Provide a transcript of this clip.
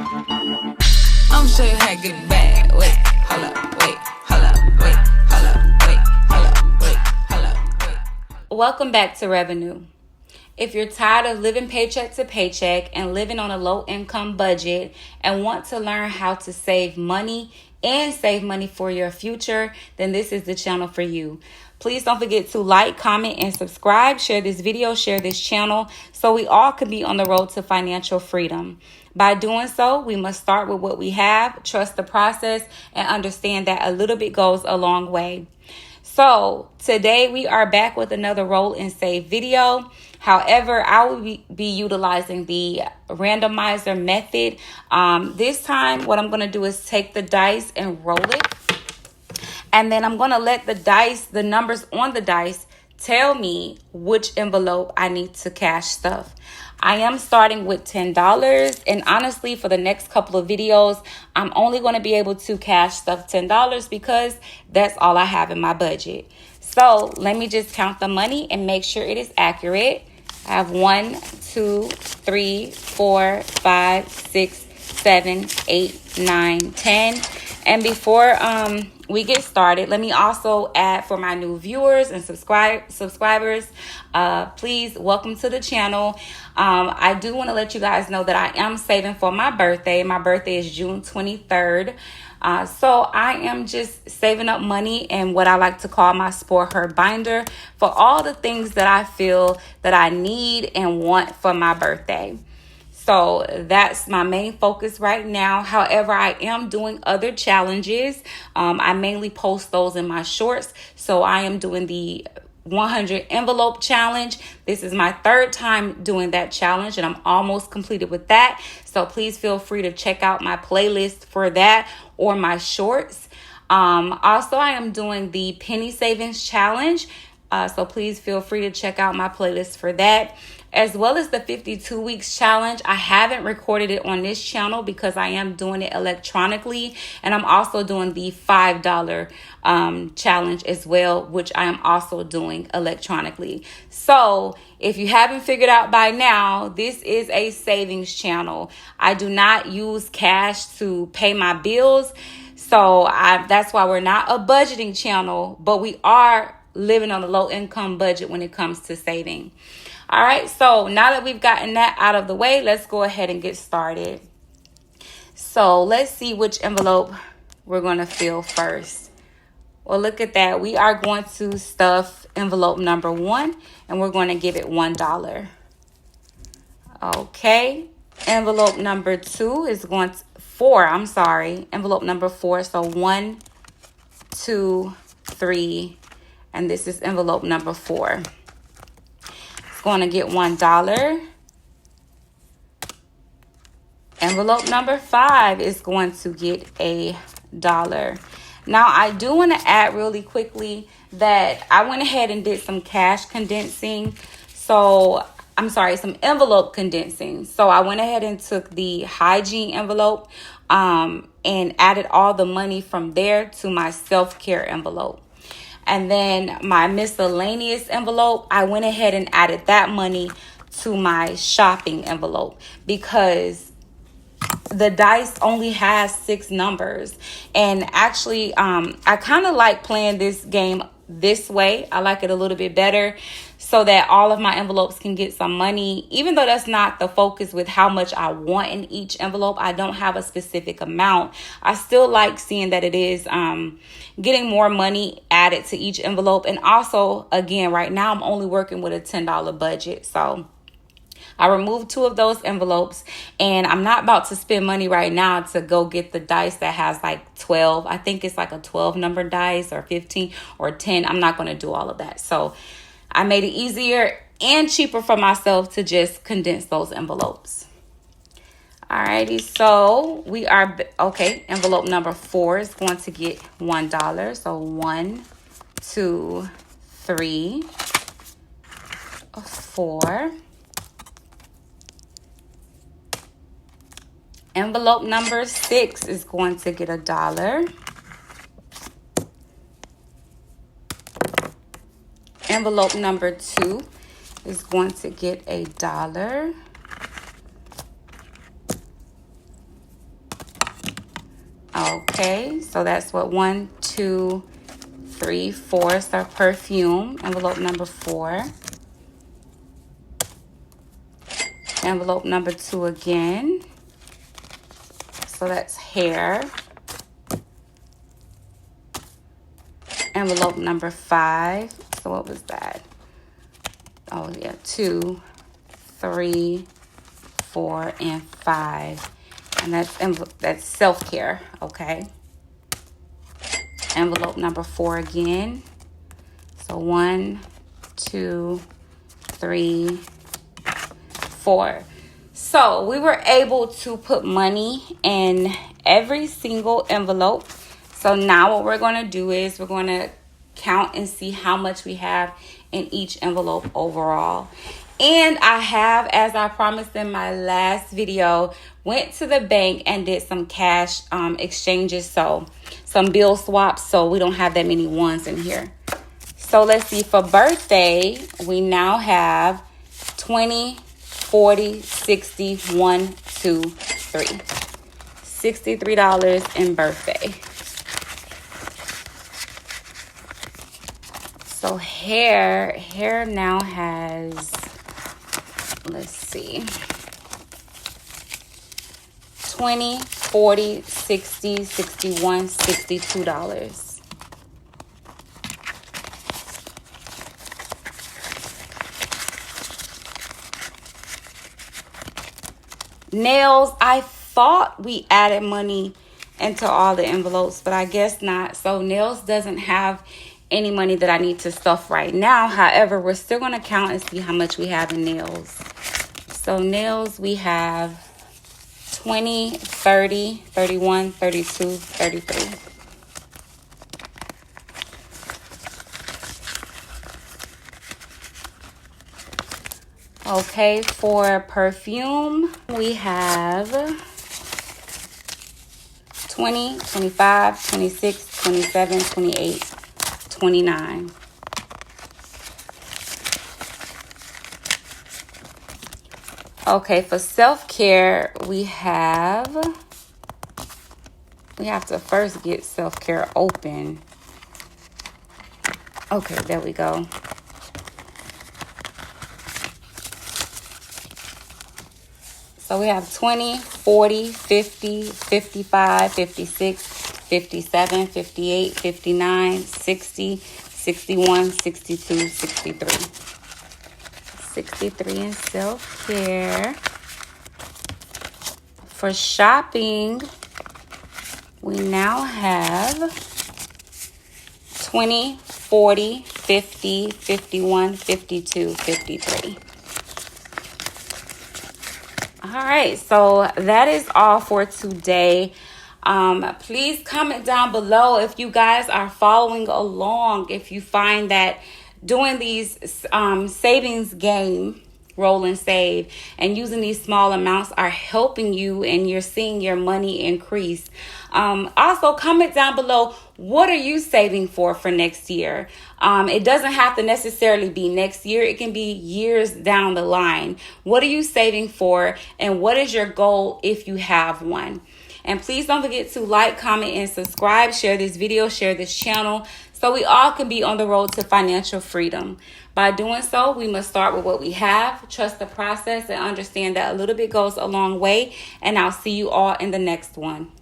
I'm sure you had good bad. Wait, hold up, wait, hold up, wait, hold up, wait, hold up, wait, hold up, wait. Welcome back to Revenue. If you're tired of living paycheck to paycheck and living on a low income budget and want to learn how to save money and save money for your future, then this is the channel for you. Please don't forget to like, comment, and subscribe. Share this video, share this channel so we all can be on the road to financial freedom. By doing so, we must start with what we have, trust the process, and understand that a little bit goes a long way. So today we are back with another roll and save video. However, I will be utilizing the randomizer method. This time, what I'm going to do is take the dice and roll it. And then I'm going to let the numbers on the dice, tell me which envelope I need to cash stuff. I am starting with $10. And honestly, for the next couple of videos, I'm only going to be able to cash stuff $10 because that's all I have in my budget. So let me just count the money and make sure it is accurate. I have 1, 2, 3, 4, 5, 6, 7, 8, 9, 10. And before we get started, let me also add for my new viewers and subscribers, please welcome to the channel. I do want to let you guys know that I am saving for my birthday. My birthday is June 23rd. So I am just saving up money in what I like to call my Sport Her binder for all the things that I feel that I need and want for my birthday. So that's my main focus right now. However, I am doing other challenges. I mainly post those in my shorts. So I am doing the 100 envelope challenge. This is my third time doing that challenge and I'm almost completed with that. So please feel free to check out my playlist for that or my shorts. Also, I am doing the penny savings challenge. So please feel free to check out my playlist for that, as well as the 52 weeks challenge. I haven't recorded it on this channel because I am doing it electronically. And I'm also doing the $5 challenge as well, which I am also doing electronically. So if you haven't figured out by now, this is a savings channel. I do not use cash to pay my bills. So that's why we're not a budgeting channel, but we are living on a low income budget when it comes to saving. All right, so now that we've gotten that out of the way, let's go ahead and get started. So let's see which envelope we're going to fill first. Well, look at that. We are going to stuff envelope number 1, and we're going to give it $1. Okay, envelope number 2 is going to, 4, I'm sorry, envelope number 4. So 1, 2, 3, and this is envelope number 4. Going to get $1. Envelope number 5 is going to get $1. Now, I do want to add really quickly that I went ahead and did some cash condensing. So, I'm sorry, some envelope condensing. So, I went ahead and took the hygiene envelope and added all the money from there to my self-care envelope. And then my miscellaneous envelope, I went ahead and added that money to my shopping envelope because the dice only has 6 numbers. And actually, I kind of like playing this game this way. I like it a little bit better so that all of my envelopes can get some money. Even though that's not the focus with how much I want in each envelope, I don't have a specific amount. I still like seeing that it is getting more money added to each envelope. And also, again, right now I'm only working with a $10 budget. So I removed 2 of those envelopes, and I'm not about to spend money right now to go get the dice that has like 12. I think it's like a 12 number dice or 15 or 10. I'm not going to do all of that. So I made it easier and cheaper for myself to just condense those envelopes. Alrighty, so we are, okay, envelope number 4 is going to get $1. So 1, 2, 3, 4. Envelope number 6 is going to get $1. Envelope number 2 is going to get $1. Okay, so that's what 1, 2, 3, 4 is our perfume. Envelope number 4. Envelope number 2 again. So that's hair. Envelope number 5. So what was that? Oh yeah, 2, 3, 4, and 5. And that's self-care, okay? Envelope number 4 again. So 1, 2, 3, 4. So we were able to put money in every single envelope. So now what we're going to do is we're going to count and see how much we have in each envelope overall. And I have, as I promised in my last video, went to the bank and did some cash exchanges. So some bill swaps, so we don't have that many ones in here. So let's see, for birthday, we now have 20, 40, 60, 1, 2, 3. $63 in birthday. So hair now has, let's see, 20, 40, 60, 61, $62. Nails, I thought we added money into all the envelopes, but I guess not. So nails doesn't have any money that I need to stuff right now. However, we're still going to count and see how much we have in nails. So nails, we have 20, 30, 31, 32, 33. Okay, for perfume, we have 20, 25, 26, 27, 28, 29. Okay, for self-care, we have to first get self-care open. Okay, there we go. So we have 20, 40, 50, 55, 56, 57, 58, 59, 60, 61, 62, 63. 63 in self-care. For shopping, we now have 20, 40, 50, 51, 52, 53. All right, so that is all for today. Please comment down below if you guys are following along, if you find that doing these savings game, roll and save, and using these small amounts are helping you and you're seeing your money increase. Also, comment down below, what are you saving for next year? It doesn't have to necessarily be next year. It can be years down the line. What are you saving for, and what is your goal if you have one? And please don't forget to like, comment, and subscribe. Share this video, share this channel, so we all can be on the road to financial freedom. By doing so, we must start with what we have, trust the process, and understand that a little bit goes a long way. And I'll see you all in the next one.